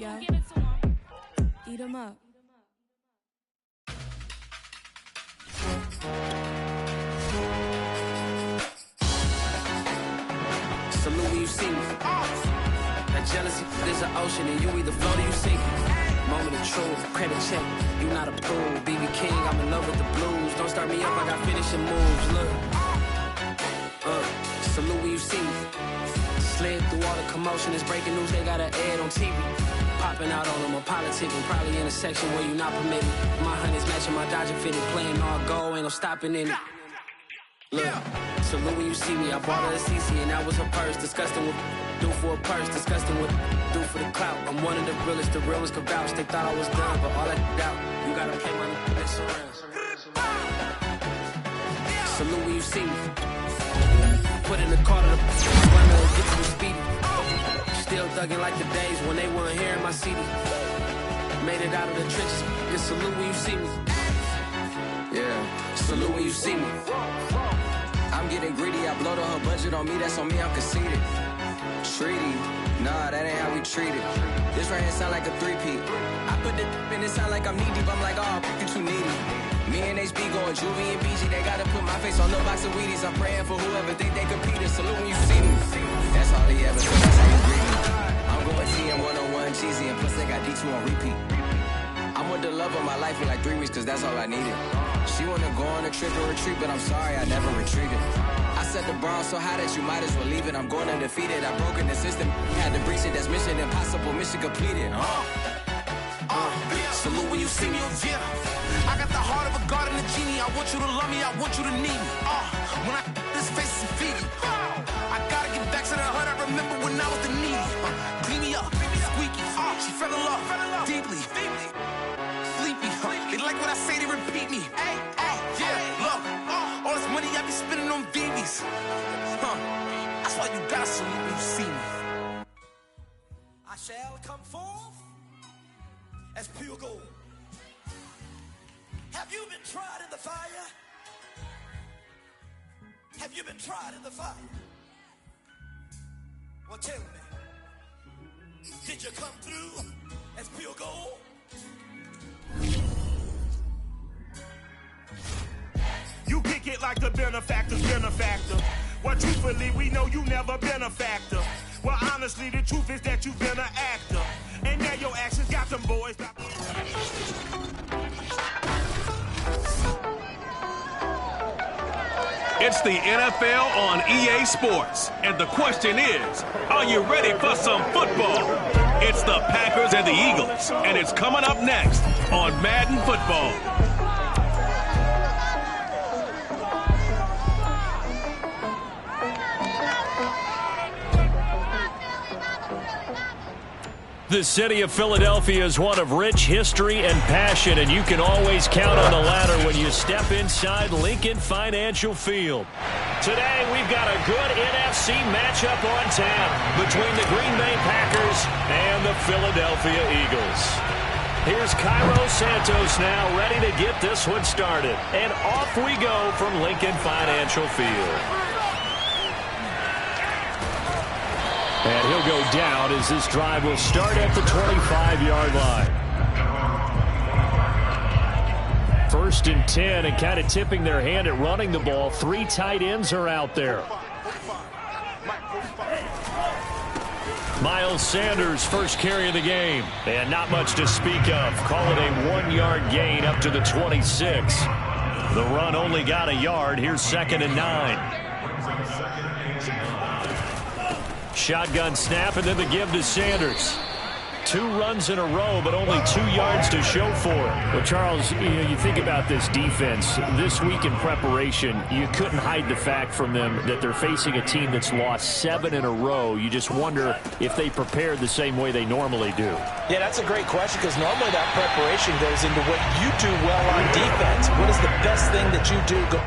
yo. Eat 'em up. Salute when you see me. That jealousy is an ocean, and you either float or you sink. Moment of truth, credit check. You not a fool, BB King. I'm in love with the blues. Don't start me up, I got finishing moves. Look, salute when you see me. Slid through all the commotion, it's breaking news. They got an ad on TV. Popping out on them, I'm politicking. Probably in a section where you not permitted. My honey's matching my Dodger fitted, playing all go, ain't no stopping in it. Look, salute when you see me. I bought her a CC and that was her purse. Disgusting what do for a purse. Disgusting what do for the clout. I'm one of the realest, the realest could vouch. They thought I was done, but all I doubt. You gotta pay money to mess around. Salute when you see me. Put in the car to the runner and get to the speedy. Still thugging like the days when they weren't here in my CD. Made it out of the trenches. Just salute when you see me. Yeah, salute when you see me. I'm getting greedy, I blow the whole budget on me, that's on me, I'm conceited. Treaty, nah, that ain't how we treat it. This right here sound like a three-peat. I put the in it sound like I'm knee-deep, I'm like, oh, you too needy. Me and HB going Juvie and BG, they gotta put my face on the box of Wheaties. I'm praying for whoever think they competed, salute when you see me. That's all he ever said, that's how you greet me. I'm going TM 101 cheesy, and plus they got D2 on repeat. I'm with the love of my life for like 3 weeks, cause that's all I needed. She wanna go on a trip and retreat, but I'm sorry, I never retreated. I set the bar so high that you might as well leave it. I'm going undefeated, I've broken the system. Had to breach it, that's mission impossible, mission completed. Salute when you see me, yeah. I got the heart of a god and a genie. I want you to love me, I want you to need me. When I this face is feedy. I gotta get back to the hood, I remember when I was the needy. Clean me up, squeaky. She fell in love, deeply. Sleepy, they like what I say, they repeat me. Yeah, look, all this money I be spending on BBs. That's why you gotta salute when you see me. I shall come forth as pure gold. Have you been tried in the fire? Have you been tried in the fire? Well, tell me, did you come through as pure gold? You kick it like the benefactor's benefactor. Well, truthfully, we know you never been a factor. Well, honestly, the truth is that you've been an actor. And now your actions got them boys. It's the NFL on EA Sports. And the question is, are you ready for some football? It's the Packers and the Eagles. And it's coming up next on Madden Football. The city of Philadelphia is one of rich history and passion, and you can always count on the latter when you step inside Lincoln Financial Field. Today, we've got a good NFC matchup on tap between the Green Bay Packers and the Philadelphia Eagles. Here's Cairo Santos now ready to get this one started. And off we go from Lincoln Financial Field. And he'll go down as this drive will start at the 25-yard line. First and 10, and kind of tipping their hand at running the ball. 3 tight ends are out there. Miles Sanders, first carry of the game. And not much to speak of. Call it a 1-yard gain up to the 26. The run only got a yard. Here's 2nd and 9. Shotgun snap, and then the give to Sanders. 2 runs in a row, but only 2 yards to show for it. Well, Charles, you think about this defense. This week in preparation, you couldn't hide the fact from them that they're facing a team that's lost 7 in a row. You just wonder if they prepared the same way they normally do. Yeah, that's a great question, because normally that preparation goes into what you do well on defense. What is the best thing that you do?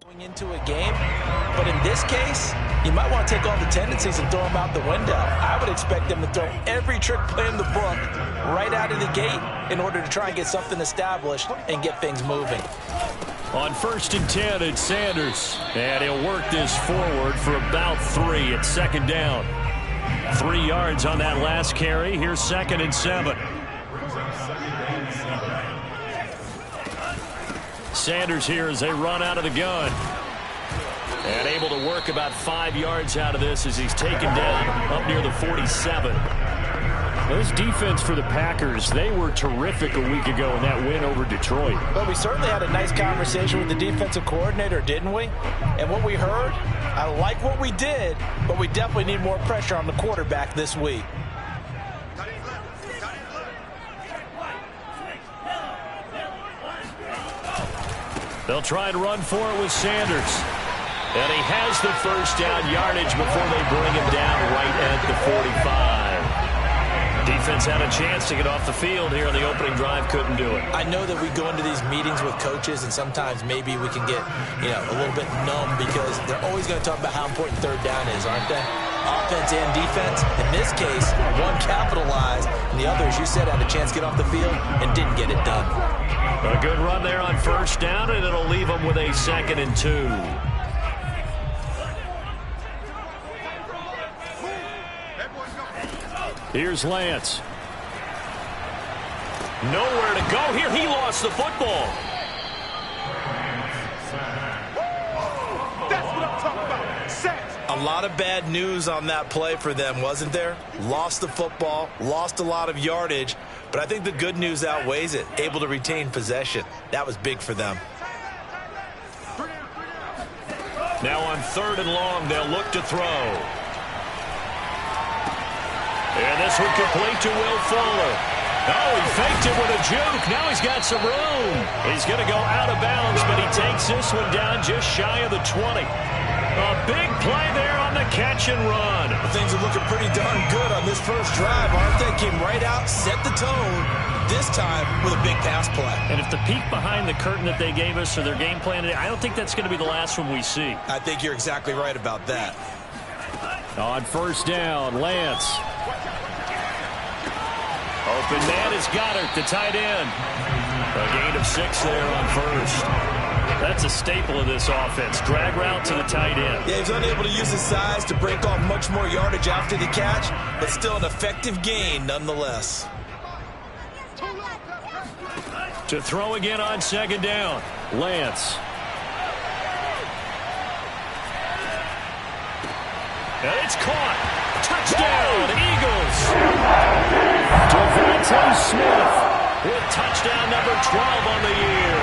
going into a game. But in this case, you might want to take all the tendencies and throw them out the window. I would expect them to throw every trick play in the book right out of the gate in order to try and get something established and get things moving. On 1st and 10, it's Sanders. And he'll work this forward for about 3 at 2nd down. 3 yards on that last carry. Here's 2nd and 7. Sanders here as they run out of the gun. And able to work about 5 yards out of this as he's taken down up near the 47. This defense for the Packers, they were terrific a week ago in that win over Detroit. Well, we certainly had a nice conversation with the defensive coordinator, didn't we? And what we heard, I like what we did, but we definitely need more pressure on the quarterback this week. They'll try and run for it with Sanders. And he has the 1st down yardage before they bring him down right at the 45. Defense had a chance to get off the field here on the opening drive, couldn't do it. I know that we go into these meetings with coaches, and sometimes maybe we can get, a little bit numb because they're always going to talk about how important 3rd down is, aren't they? Offense and defense. In this case, one capitalized, and the other, as you said, had a chance to get off the field and didn't get it done. A good run there on 1st down, and it'll leave them with a 2nd and 2. Here's Lance. Nowhere to go here. He lost the football. That's what I'm talking about. Sacks. A lot of bad news on that play for them, wasn't there? Lost the football, lost a lot of yardage, but I think the good news outweighs it. Able to retain possession. That was big for them. Now on 3rd and long, they'll look to throw. And this one complete to Will Fuller. Oh, he faked it with a juke. Now he's got some room. He's going to go out of bounds, but he takes this one down just shy of the 20. A big play there on the catch and run. Things are looking pretty darn good on this first drive, aren't they? Came right out, set the tone, this time with a big pass play. And if the peek behind the curtain that they gave us or their game plan, I don't think that's going to be the last one we see. I think you're exactly right about that. On 1st down, Lance. Open man is Goddard, the tight end. A gain of 6 there on 1st. That's a staple of this offense. Drag route to the tight end. Yeah, he's unable to use his size to break off much more yardage after the catch, but still an effective gain nonetheless. To throw again on 2nd down, Lance. And it's caught. Touchdown, Eagles. Devontae Smith with touchdown number 12 on the year.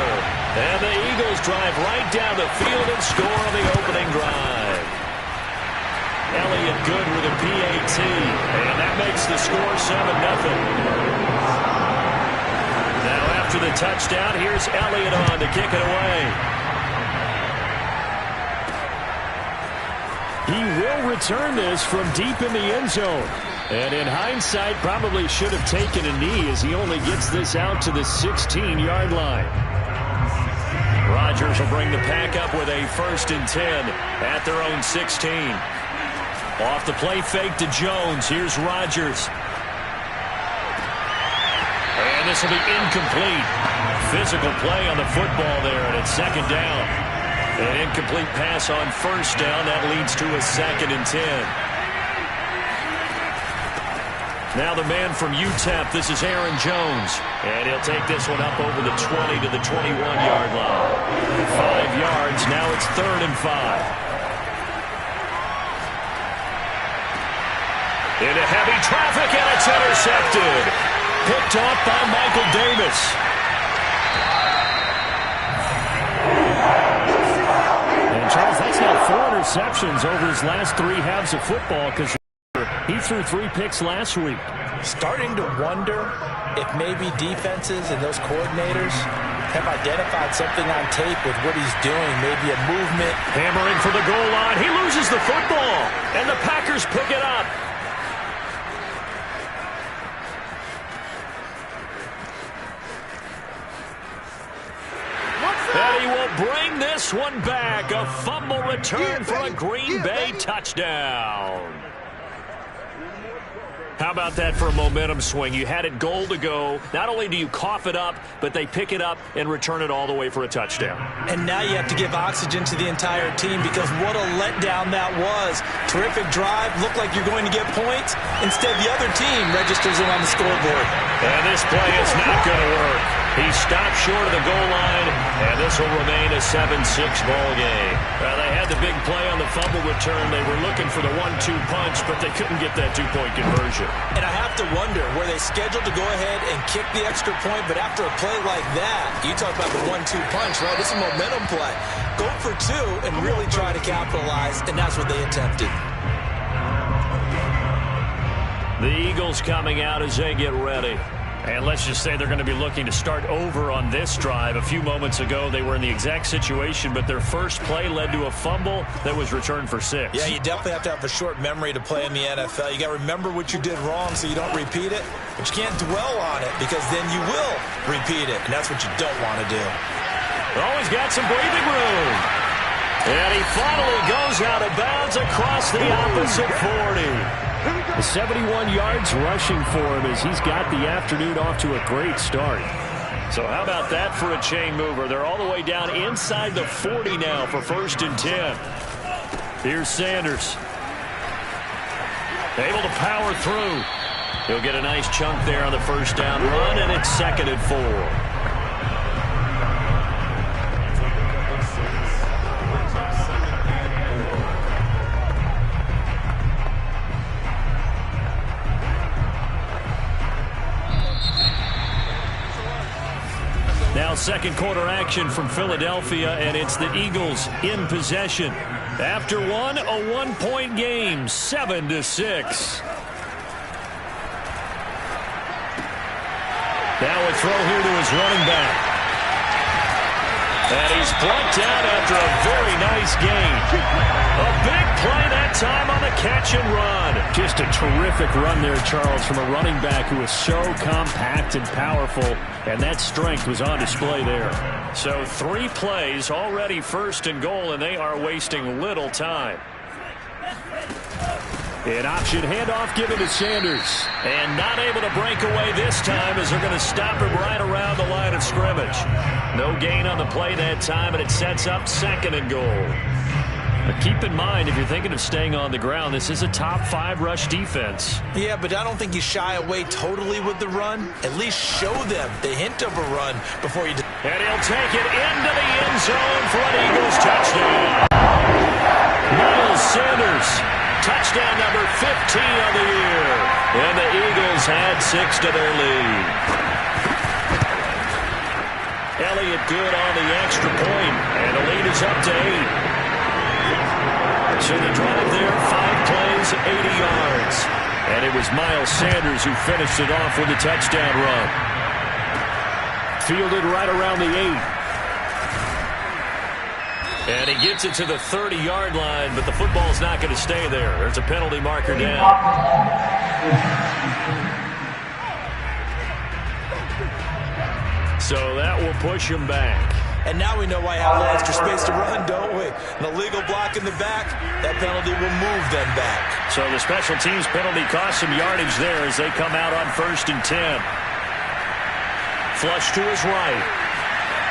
And the Eagles drive right down the field and score on the opening drive. Elliott good with a PAT. And that makes the score 7-0. Now after the touchdown, here's Elliott on to kick it away. He will return this from deep in the end zone. And in hindsight, probably should have taken a knee as he only gets this out to the 16-yard line. Rodgers will bring the pack up with a 1st and 10 at their own 16. Off the play fake to Jones. Here's Rodgers. And this will be incomplete. Physical play on the football there, and it's 2nd down. An incomplete pass on 1st down. That leads to a 2nd and 10. Now the man from UTEP, this is Aaron Jones. And he'll take this one up over the 20 to the 21-yard line. 5 yards. Now it's 3rd and 5. Into heavy traffic, and it's intercepted. Picked off by Michael Davis. Charles, that's now 4 interceptions over his last 3 halves of football because he threw 3 picks last week. Starting to wonder if maybe defenses and those coordinators have identified something on tape with what he's doing, maybe a movement. Hammering for the goal line. He loses the football, and the Packers pick it up. And he will bring this one back. A fumble return for a Green Bay touchdown. How about that for a momentum swing? You had it goal to go. Not only do you cough it up, but they pick it up and return it all the way for a touchdown. And now you have to give oxygen to the entire team because what a letdown that was. Terrific drive. Looked like you're going to get points. Instead, the other team registers it on the scoreboard. And this play is not going to work. He stopped short of the goal line, and this will remain a 7-6 ball game. They had the big play on the fumble return. They were looking for the 1-2 punch, but they couldn't get that two-point conversion. And I have to wonder, were they scheduled to go ahead and kick the extra point, but after a play like that, you talk about the 1-2 punch, right? It's a momentum play. Go for two and really try to capitalize, and that's what they attempted. The Eagles coming out as they get ready. And let's just say they're going to be looking to start over on this drive. A few moments ago, they were in the exact situation, but their first play led to a fumble that was returned for 6. Yeah, you definitely have to have a short memory to play in the NFL. You got to remember what you did wrong so you don't repeat it, but you can't dwell on it because then you will repeat it, and that's what you don't want to do. Always got some breathing room. And he finally goes out of bounds across the opposite 40. 71 yards rushing for him as he's got the afternoon off to a great start. So how about that for a chain mover? They're all the way down inside the 40 now for 1st and 10. Here's Sanders. Able to power through. He'll get a nice chunk there on the first down run, and it's 2nd and 4. Now second quarter action from Philadelphia, and it's the Eagles in possession. After one, a 1-point game, 7-6. Now a throw here to his running back. And he's plucked out after a very nice gain. A big play that time on the catch and run. Just a terrific run there, Charles, from a running back who is so compact and powerful, and that strength was on display there. So 3 plays, already 1st and goal, and they are wasting little time. An option handoff given to Sanders. And not able to break away this time as they're going to stop him right around the line of scrimmage. No gain on the play that time, and it sets up 2nd and goal. But keep in mind, if you're thinking of staying on the ground, this is a top 5 rush defense. Yeah, but I don't think you shy away totally with the run. At least show them the hint of a run before you... And he'll take it into the end zone for an Eagles touchdown. Miles Sanders, touchdown number 15 of the year. And the Eagles add 6 to their lead. Elliott good on the extra point, and the lead is up to 8. So the drive there, 5 plays, 80 yards. And it was Miles Sanders who finished it off with a touchdown run. Fielded right around the 8. And he gets it to the 30-yard line, but the football's not going to stay there. There's a penalty marker down. So that will push him back. And now we know why I have a little extra space to run, don't we? An illegal block in the back, that penalty will move them back. So the special teams penalty cost some yardage there as they come out on 1st and 10. Flush to his right.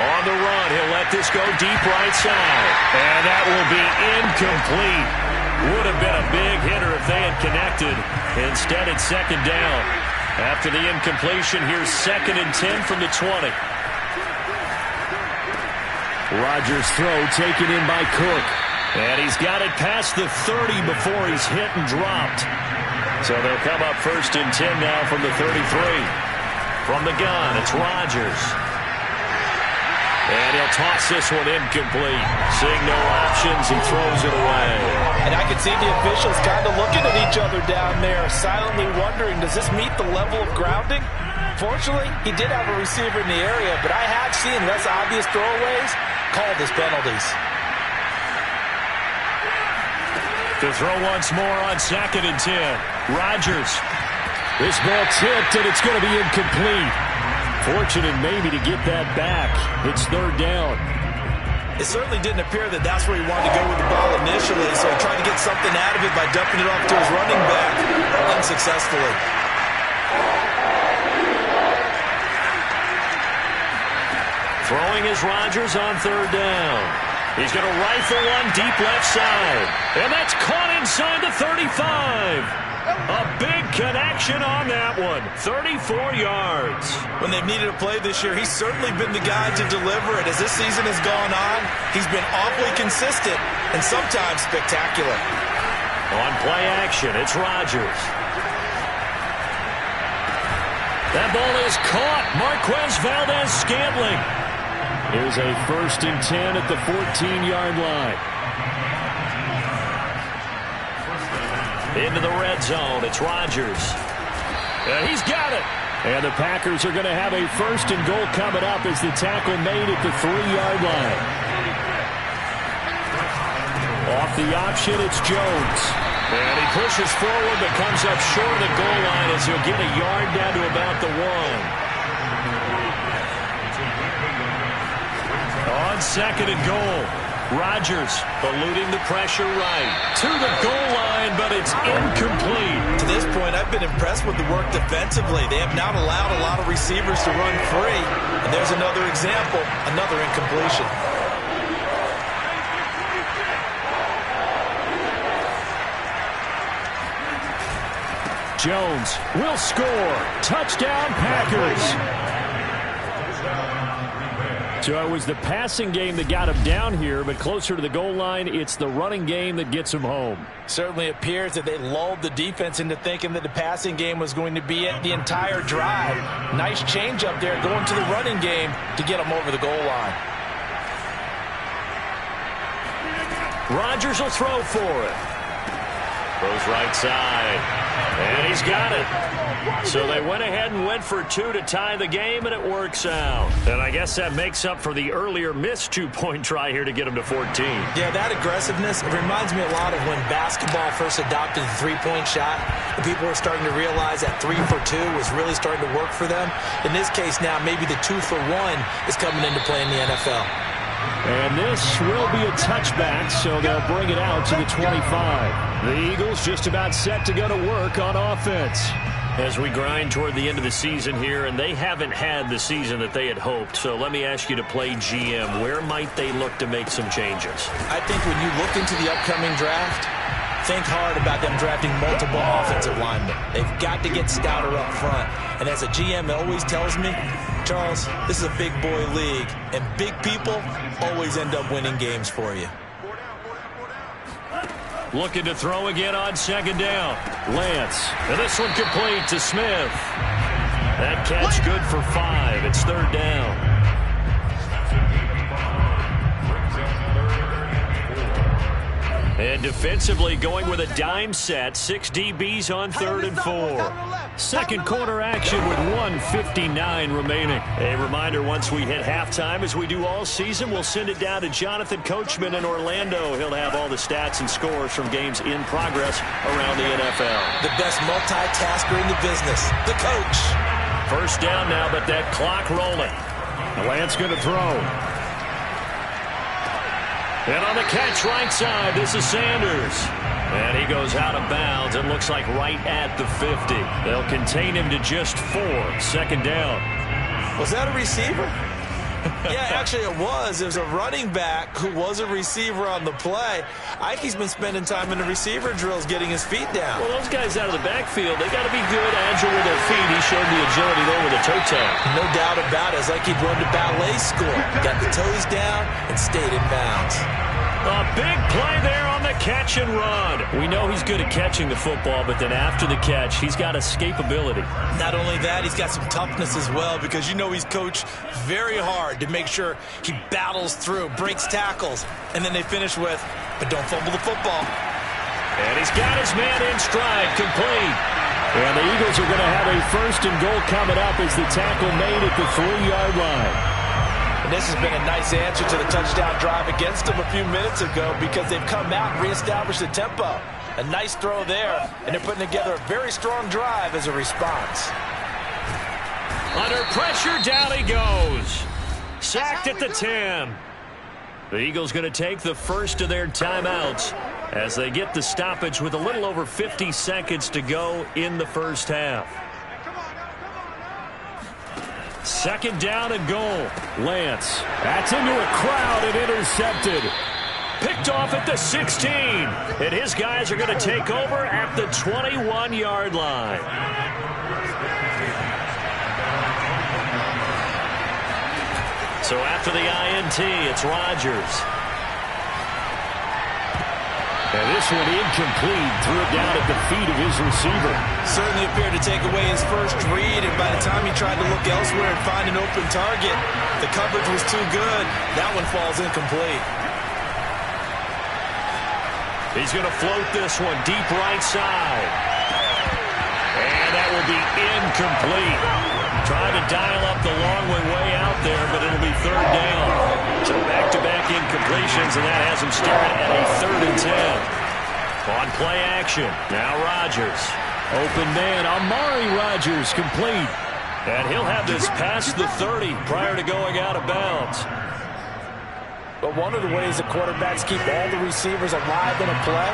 On the run, he'll let this go deep right side. And that will be incomplete. Would have been a big hitter if they had connected. Instead, it's 2nd down. After the incompletion, here's 2nd and 10 from the 20. Rodgers' throw taken in by Cook. And he's got it past the 30 before he's hit and dropped. So they'll come up 1st and 10 now from the 33. From the gun, it's Rodgers. And he'll toss this one incomplete. Seeing no options, he throws it away. And I can see the officials kind of looking at each other down there, silently wondering, does this meet the level of grounding? Fortunately, he did have a receiver in the area, but I have seen less obvious throwaways called as penalties. To throw once more on 2nd and 10. Rodgers. This ball tipped, and it's going to be incomplete. Fortunate maybe to get that back. It's 3rd down. It certainly didn't appear that that's where he wanted to go with the ball initially, so he tried to get something out of it by dumping it off to his running back unsuccessfully. Throwing is Rodgers on third down. He's going to rifle one deep left side. And that's caught inside the 35. A big connection on that one. 34 yards. When they've needed a play this year, he's certainly been the guy to deliver it. As this season has gone on, he's been awfully consistent and sometimes spectacular. On play action, it's Rodgers. That ball is caught. Marquez Valdez-Scantling. Here's a 1st and 10 at the 14-yard line. Into the red zone. It's Rodgers. And he's got it. And the Packers are going to have a 1st and goal coming up as the tackle made at the 3-yard line. Off the option, it's Jones. And he pushes forward but comes up short of the goal line as he'll get a yard down to about the 1. On 2nd and goal, Rodgers eluding the pressure right to the goal line, but it's incomplete. To this point, I've been impressed with the work defensively. They have not allowed a lot of receivers to run free. And there's another example, another incompletion. Jones will score. Touchdown, Packers. So it was the passing game that got him down here, but closer to the goal line, it's the running game that gets him home. Certainly appears that they lulled the defense into thinking that the passing game was going to be it the entire drive. Nice change up there going to the running game to get him over the goal line. Rodgers will throw for it. Throws right side. And he's got it. So they went ahead and went for 2 to tie the game, and it works out. And I guess that makes up for the earlier missed 2-point try here to get him to 14. Yeah, that aggressiveness, it reminds me a lot of when basketball first adopted the three-point shot, and people were starting to realize that 3 for 2 was really starting to work for them. In this case now, maybe the 2 for 1 is coming into play in the NFL. And this will be a touchback, so they'll bring it out to the 25. The Eagles just about set to go to work on offense. As we grind toward the end of the season here, and they haven't had the season that they had hoped. So let me ask you to play GM. Where might they look to make some changes? I think when you look into the upcoming draft, think hard about them drafting multiple offensive linemen. They've got to get stouter up front. And as a GM, it always tells me, Charles, this is a big boy league, and big people always end up winning games for you. Looking to throw again on 2nd down. Lance. And this one complete to Smith. That catch good for 5. It's 3rd down. And defensively going with a dime set. 6 DBs on 3rd and 4. Second quarter action with 1:59 remaining. A reminder, once we hit halftime, as we do all season, we'll send it down to Jonathan Coachman in Orlando. He'll have all the stats and scores from games in progress around the NFL. The best multitasker in the business, the coach. 1st down now, but that clock rolling. Lance going to throw. And on the catch right side, this is Sanders. And he goes out of bounds and looks like right at the 50. They'll contain him to just 4. 2nd down. Was that a receiver? Yeah, actually it was. It was a running back who was a receiver on the play. I think he's been spending time in the receiver drills getting his feet down. Well, those guys out of the backfield, they got to be good, agile with their feet. He showed the agility there with a toe tap. No doubt about it. It's like he'd run to ballet school. Got the toes down and stayed in bounds. A big play there on the catch and run. We know he's good at catching the football, but then after the catch, he's got escapability. Not only that, he's got some toughness as well, because you know he's coached very hard to make sure he battles through, breaks tackles, and then they finish with, but don't fumble the football. And he's got his man in stride, complete. And the Eagles are going to have a 1st and goal coming up as the tackle made at the 3-yard line. And this has been a nice answer to the touchdown drive against them a few minutes ago, because they've come out and reestablished the tempo. A nice throw there, and they're putting together a very strong drive as a response. Under pressure, down he goes. Sacked at the 10. The Eagles going to take the first of their timeouts as they get the stoppage with a little over 50 seconds to go in the first half. Second down and goal. Lance. That's into a crowd and intercepted. Picked off at the 16. And his guys are going to take over at the 21-yard line. So after the INT, it's Rodgers. And this one incomplete. Threw it down at the feet of his receiver. Certainly appeared to take away his first read, and by the time he tried to look elsewhere and find an open target, the coverage was too good. That one falls incomplete. He's going to float this one deep right side. And that will be incomplete. Trying to dial up the long way out there, but it'll be third down. So back-to-back incompletions, and that has him staring at a 3rd and 10. On play action, now Rodgers. Open man, Amari Rodgers complete. And he'll have this past the 30 prior to going out of bounds. But one of the ways that quarterbacks keep all the receivers alive in a play,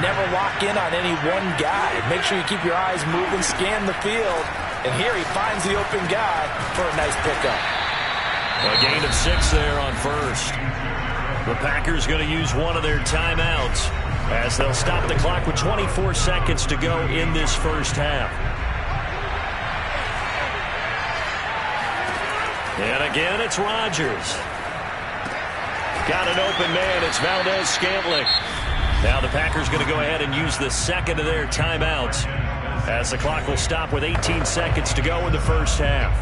never lock in on any one guy. Make sure you keep your eyes moving, scan the field. And here he finds the open guy for a nice pickup. A gain of 6 there on first. The Packers going to use one of their timeouts as they'll stop the clock with 24 seconds to go in this first half. And again, it's Rodgers. Got an open man. It's Valdez-Scantling. Now the Packers going to go ahead and use the second of their timeouts as the clock will stop with 18 seconds to go in the first half.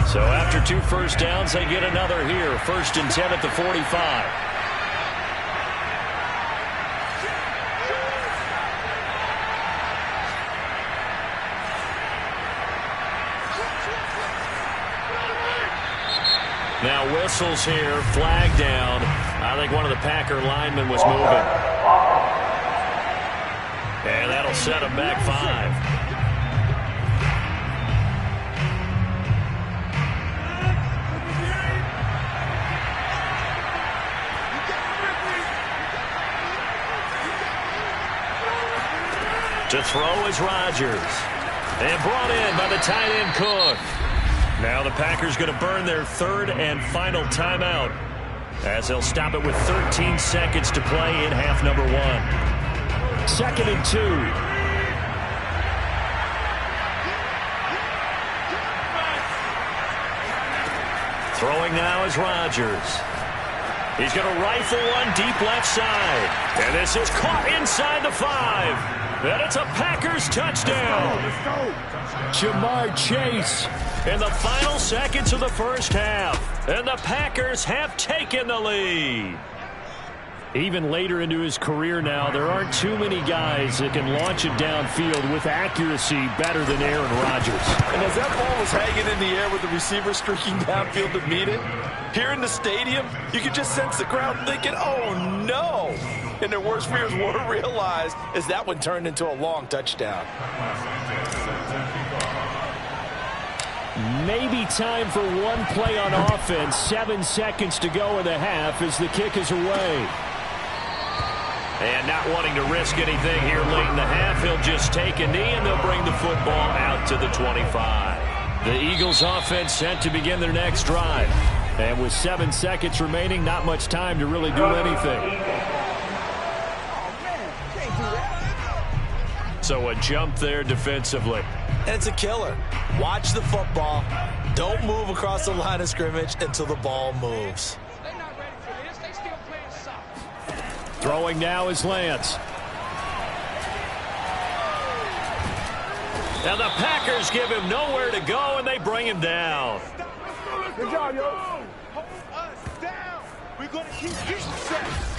So after 2 first downs, they get another here. 1st and 10 at the 45. Now whistles here, flag down. I think one of the Packer linemen was moving. And that'll set him back 5. To throw is Rodgers. And brought in by the tight end Cook. Now the Packers going to burn their 3rd and final timeout as they'll stop it with 13 seconds to play in half number 1. 2nd and 2. Throwing now is Rodgers. He's going to rifle one deep left side. And this is caught inside the 5. And it's a Packers touchdown. Jamar Chase in the final seconds of the first half. And the Packers have taken the lead. Even later into his career now, there aren't too many guys that can launch it downfield with accuracy better than Aaron Rodgers. And as that ball was hanging in the air with the receiver streaking downfield to meet it, here in the stadium, you could just sense the crowd thinking, oh no! And their worst fears were realized as that one turned into a long touchdown. Maybe time for one play on offense. 7 seconds to go in the half as the kick is away. And not wanting to risk anything here late in the half, he'll just take a knee and they'll bring the football out to the 25. The Eagles offense set to begin their next drive. And with 7 seconds remaining, not much time to really do anything. So a jump there defensively. And it's a killer. Watch the football. Don't move across the line of scrimmage until the ball moves. Throwing now is Lance. Now the Packers give him nowhere to go, and they bring him down. Good job, yo. Hold us down. We're going to keep getting sacks.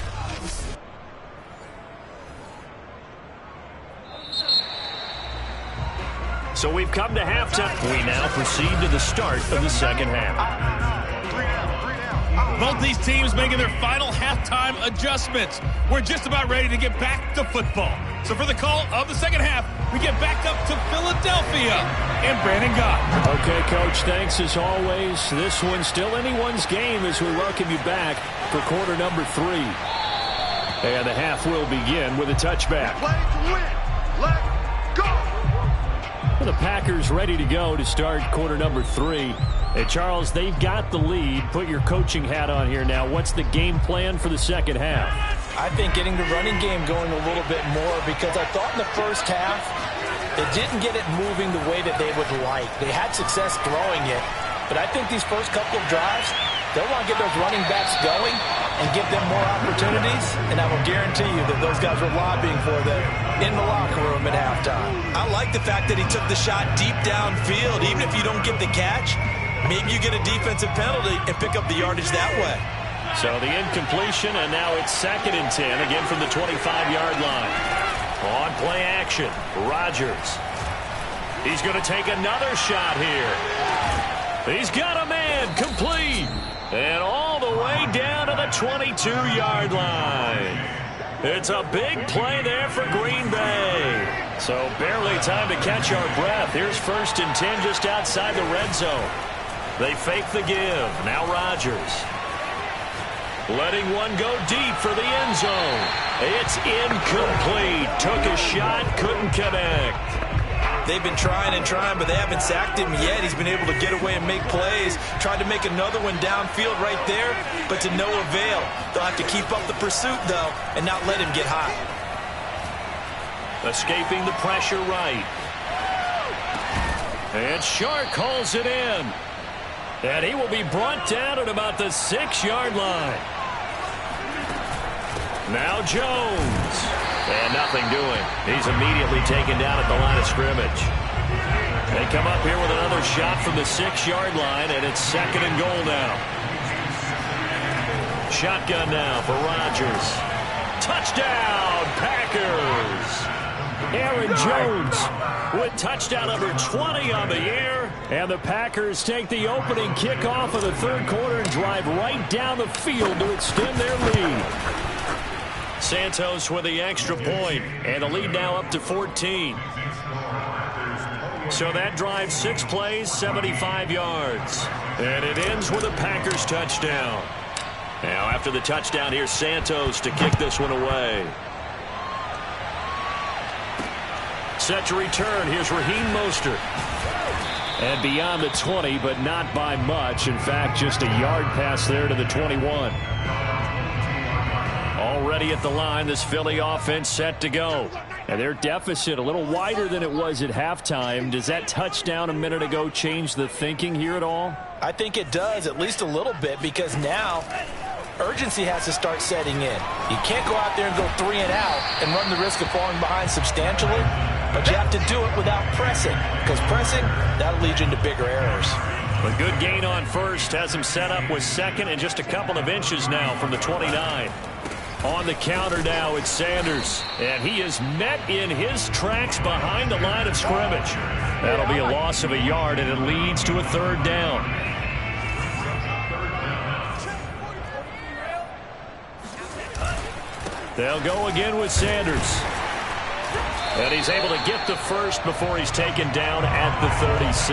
So we've come to halftime. We now proceed to the start of the second half. Both these teams making their final halftime adjustments. We're just about ready to get back to football. So for the call of the second half, we get back up to Philadelphia and Brandon Gott. Okay, Coach, thanks as always. This one's still anyone's game as we welcome you back for quarter number 3. And the half will begin with a touchback. Play to win. Let's go. The Packers ready to go to start quarter number 3. Hey, Charles, they've got the lead. Put your coaching hat on here now. What's the game plan for the second half? I think getting the running game going a little bit more, because I thought in the first half they didn't get it moving the way that they would like. They had success throwing it, but I think these first couple of drives, they'll want to get those running backs going and give them more opportunities, and I will guarantee you that those guys were lobbying for them in the locker room at halftime. I like the fact that he took the shot deep downfield. Even if you don't get the catch, maybe you get a defensive penalty and pick up the yardage that way. So the incompletion, and now it's 2nd and 10, again from the 25-yard line. On play action, Rodgers. He's going to take another shot here. He's got a man, complete. And all the way down to the 22-yard line. It's a big play there for Green Bay. So barely time to catch our breath. Here's 1st and 10 just outside the red zone. They fake the give. Now Rodgers. Letting one go deep for the end zone. It's incomplete. Took a shot, couldn't connect. They've been trying and trying, but they haven't sacked him yet. He's been able to get away and make plays. Tried to make another one downfield right there, but to no avail. They'll have to keep up the pursuit, though, and not let him get hot. Escaping the pressure right. And Shark calls it in. And he will be brought down at about the 6-yard line. Now Jones. And nothing doing. He's immediately taken down at the line of scrimmage. They come up here with another shot from the 6-yard line, and it's 2nd and goal now. Shotgun now for Rodgers. Touchdown, Packers! Aaron Jones with touchdown number 20 on the year. And the Packers take the opening kickoff of the 3rd quarter and drive right down the field to extend their lead. Santos with the extra point, and the lead now up to 14. So that drives 6 plays, 75 yards. And it ends with a Packers touchdown. Now after the touchdown, here's Santos to kick this one away. Set to return, here's Raheem Mostert. And beyond the 20, but not by much. In fact, just a yard pass there to the 21. Already at the line, this Philly offense set to go. And their deficit a little wider than it was at halftime. Does that touchdown a minute ago change the thinking here at all? I think it does, at least a little bit, because now urgency has to start setting in. You can't go out there and go 3 and out and run the risk of falling behind substantially, but you have to do it without pressing, because pressing, that'll lead you into bigger errors. A good gain on first has him set up with 2nd and just a couple of inches now from the 29. On the counter now, it's Sanders, and he is met in his tracks behind the line of scrimmage. That'll be a loss of a yard, and it leads to a 3rd down. They'll go again with Sanders. And he's able to get the first before he's taken down at the 36.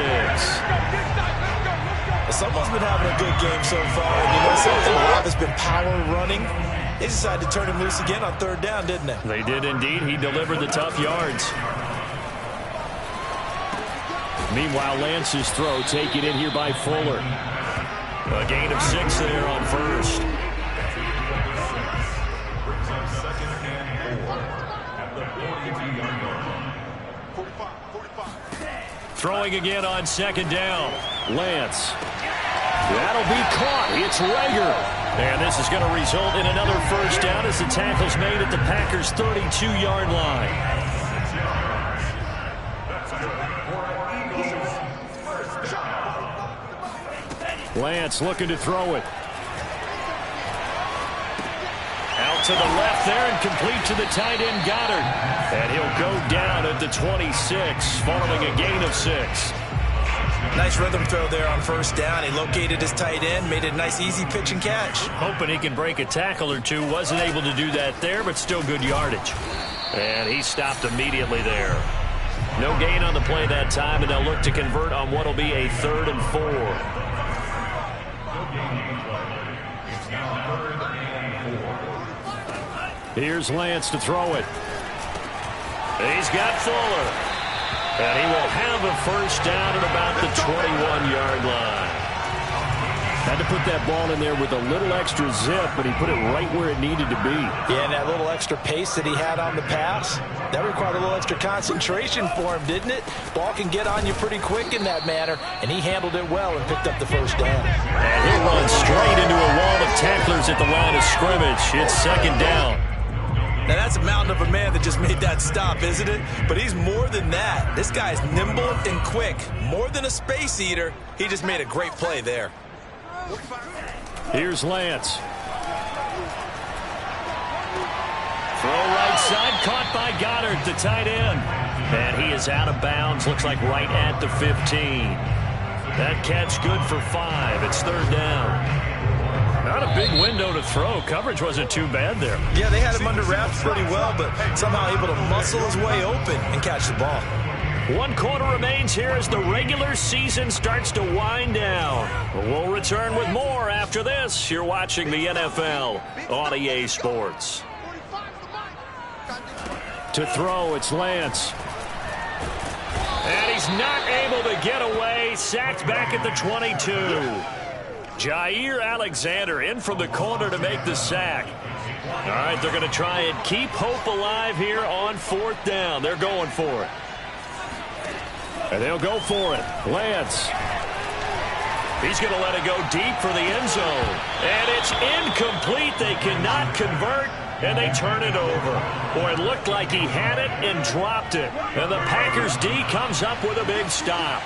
Someone's been having a good game so far. And you know something? A lot has been power running. They decided to turn him loose again on 3rd down, didn't they? They did indeed. He delivered the tough yards. Meanwhile, Lance's throw taken in here by Fuller. A gain of 6 there on first. Throwing again on 2nd down. Lance. That'll be caught. It's Rager. And this is going to result in another 1st down as the tackle's made at the Packers' 32-yard line. Lance looking to throw it. Out to the left there and complete to the tight end Goddard. And he'll go down at the 26 following a gain of 6. Nice rhythm throw there on 1st down. He located his tight end, made a nice easy pitch and catch. Hoping he can break a tackle or two. Wasn't able to do that there, but still good yardage. And he stopped immediately there. No gain on the play that time, and they'll look to convert on what will be a 3rd and 4. Here's Lance to throw it. He's got Fuller. And he will have a first down at about the 21-yard line. Had to put that ball in there with a little extra zip, but he put it right where it needed to be. Yeah, and that little extra pace that he had on the pass, that required a little extra concentration for him, didn't it? Ball can get on you pretty quick in that manner, and he handled it well and picked up the first down. And he'll run straight into a wall of tacklers at the line of scrimmage. It's 2nd down. Now, that's a mountain of a man that just made that stop, isn't it? But he's more than that. This guy's nimble and quick. More than a space eater. He just made a great play there. Here's Lance. Throw right side, caught by Goddard, the tight end. And he is out of bounds, looks like right at the 15. That catch good for 5. It's 3rd down. Not a big window to throw. Coverage wasn't too bad there. Yeah, they had him under wraps pretty well, but somehow able to muscle his way open and catch the ball. 1 quarter remains here as the regular season starts to wind down. We'll return with more after this. You're watching the NFL on EA Sports. To throw, it's Lance. And he's not able to get away. Sacked back at the 22. Jair Alexander in from the corner to make the sack. All right, they're going to try and keep hope alive here on 4th down. They're going for it. And they'll go for it. Lance. He's going to let it go deep for the end zone. And it's incomplete. They cannot convert, and they turn it over. Boy, it looked like he had it and dropped it. And the Packers D comes up with a big stop.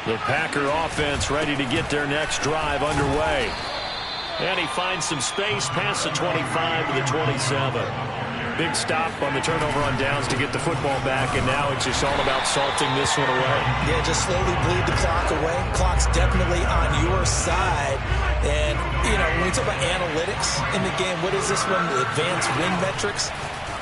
The Packer offense ready to get their next drive underway. And he finds some space past the 25 to the 27. Big stop on the turnover on downs to get the football back, and now it's just all about salting this one away. Yeah, just slowly bleed the clock away. Clock's definitely on your side. And, you know, when we talk about analytics in the game, what is this one? The advanced win metrics?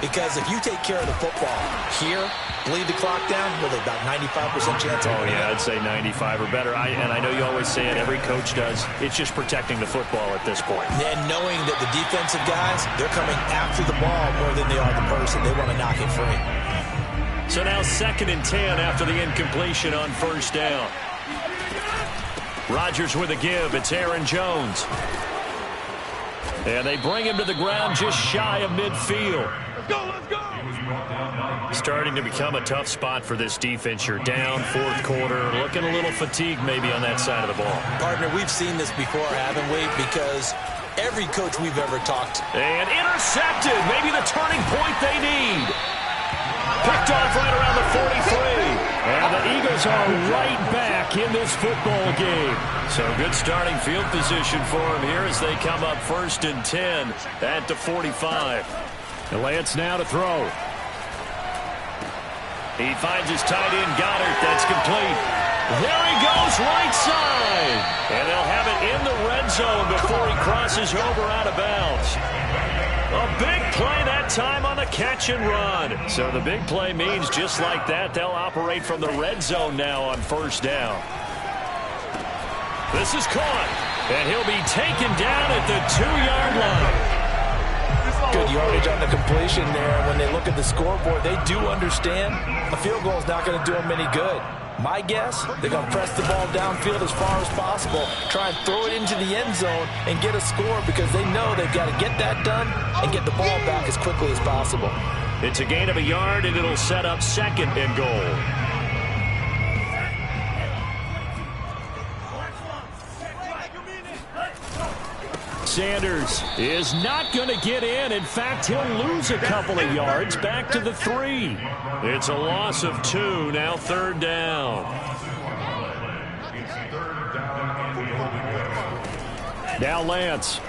Because if you take care of the football here, bleed the clock down, with about 95% chance of winning. Yeah, I'd say 95 or better. And I know you always say it, every coach does. It's just protecting the football at this point. And knowing that the defensive guys, they're coming after the ball more than they are the person. They want to knock it free. So now 2nd and 10 after the incompletion on 1st down. Rodgers with a give. It's Aaron Jones. And they bring him to the ground just shy of midfield. Let's go! Starting to become a tough spot for this defense. You're down 4th quarter, looking a little fatigued maybe on that side of the ball. Partner, we've seen this before, haven't we? Because every coach we've ever talked. And intercepted. Maybe the turning point they need. Picked off right around the 43. And the Eagles are right back in this football game. So good starting field position for them here as they come up 1st and 10 at the 45. And Lance now to throw. He finds his tight end, Goddard. That's complete. There he goes, right side. And they'll have it in the red zone before he crosses over out of bounds. A big play that time on the catch and run. So the big play means just like that, they'll operate from the red zone now on 1st down. This is caught. And he'll be taken down at the 2-yard line. Good yardage on the completion there. When they look at the scoreboard, they do understand a field goal is not going to do them any good. My guess, they're going to press the ball downfield as far as possible, try and throw it into the end zone and get a score because they know they've got to get that done and get the ball back as quickly as possible. It's a gain of a yard, and it'll set up 2nd and goal. Sanders is not going to get in. In fact, he'll lose a couple of yards back to the 3. It's a loss of 2. Now 3rd down. Now Lance.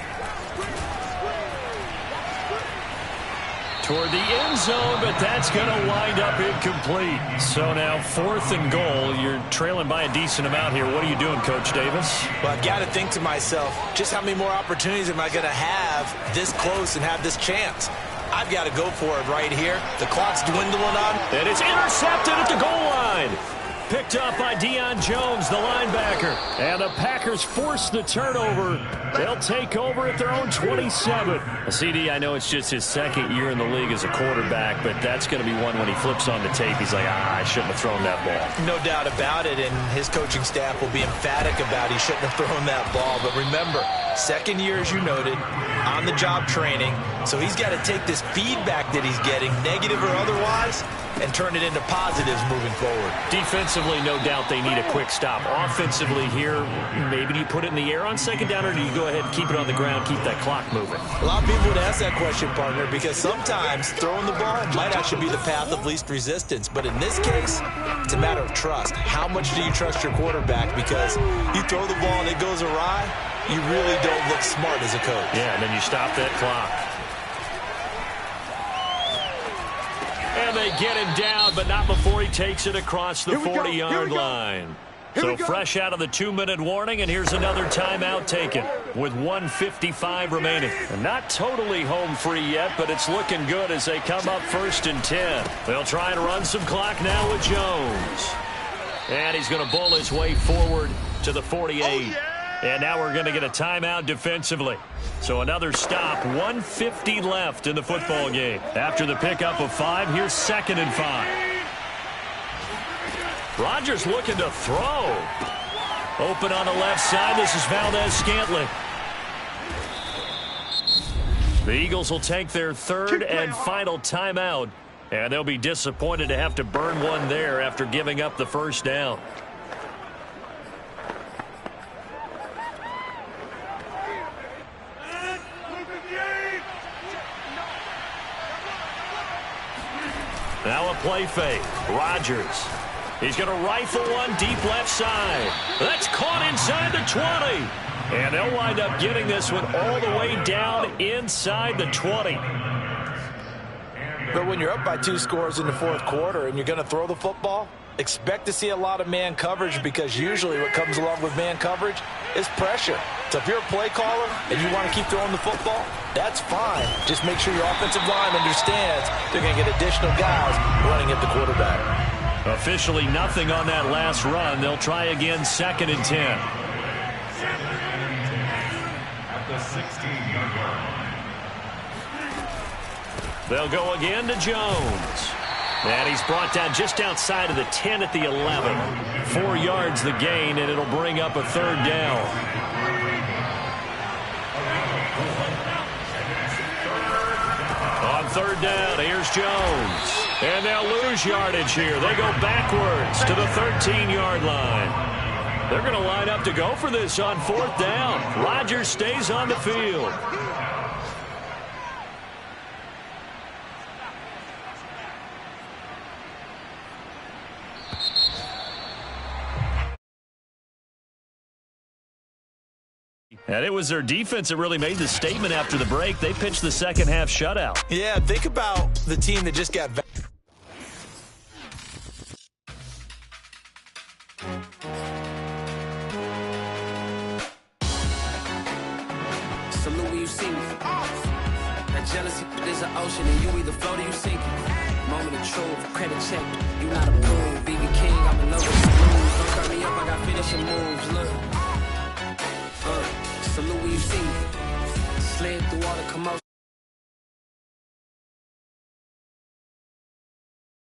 Toward the end zone, but that's going to wind up incomplete. So now 4th and goal. You're trailing by a decent amount here. What are you doing, Coach Davis? Well, I've got to think to myself, just how many more opportunities am I going to have this close and have this chance? I've got to go for it right here. The clock's dwindling on. And it's intercepted at the goal line. Picked up by Deion Jones, the linebacker. And the Packers force the turnover. They'll take over at their own 27. CD, I know it's just his second year in the league as a quarterback, but that's going to be one when he flips on the tape. He's like, I shouldn't have thrown that ball. No doubt about it, and his coaching staff will be emphatic about he shouldn't have thrown that ball. But remember, second year, as you noted, on-the-job training. So he's got to take this feedback that he's getting, negative or otherwise, and turn it into positives moving forward. Defensively, no doubt they need a quick stop. Offensively here, maybe do you put it in the air on second down, or do you go ahead and keep it on the ground, keep that clock moving? A lot of people would ask that question, partner, because sometimes throwing the ball might actually be the path of least resistance. But in this case, it's a matter of trust. How much do you trust your quarterback? Because you throw the ball and it goes awry, you really don't look smart as a coach. Yeah, and then you stop that clock. And they get him down, but not before he takes it across the 40-yard line. So fresh out of the 2-minute warning, and here's another timeout taken with 1:55 remaining. And not totally home free yet, but it's looking good as they come up 1st and 10. They'll try and run some clock now with Jones. And he's going to bull his way forward to the 48. Oh, yeah! And now we're going to get a timeout defensively. So another stop, 1:50 left in the football game. After the pickup of 5, here's 2nd and 5. Rodgers looking to throw. Open on the left side. This is Valdez-Scantling. The Eagles will take their 3rd and final timeout. And they'll be disappointed to have to burn one there after giving up the first down. Now a play fake. Rodgers. He's going to rifle one deep left side. That's caught inside the 20. And they'll wind up getting this one all the way down inside the 20. But when you're up by 2 scores in the 4th quarter and you're going to throw the football, expect to see a lot of man coverage, because usually what comes along with man coverage is pressure. So if you're a play caller and you want to keep throwing the football, that's fine. Just make sure your offensive line understands they're going to get additional guys running at the quarterback. Officially nothing on that last run. They'll try again 2nd and 10. At the 16-yard line. They'll go again to Jones. And he's brought down just outside of the 10 at the 11. 4 yards the gain, and it'll bring up a 3rd down. On 3rd down, here's Jones. And they'll lose yardage here. They go backwards to the 13-yard line. They're going to line up to go for this on 4th down. Rodgers stays on the field. And it was their defense that really made the statement after the break. They pitched the second half shutout. Yeah, think about the team that just got... Salute when you see me. That jealousy is an ocean, and you either float or you sink. Moment of truth, credit check. You not approved. BB King, I'm in love with the blues. Don't turn me up, I got finishing moves. Look. Salute when you see me. Slid through all the commotion.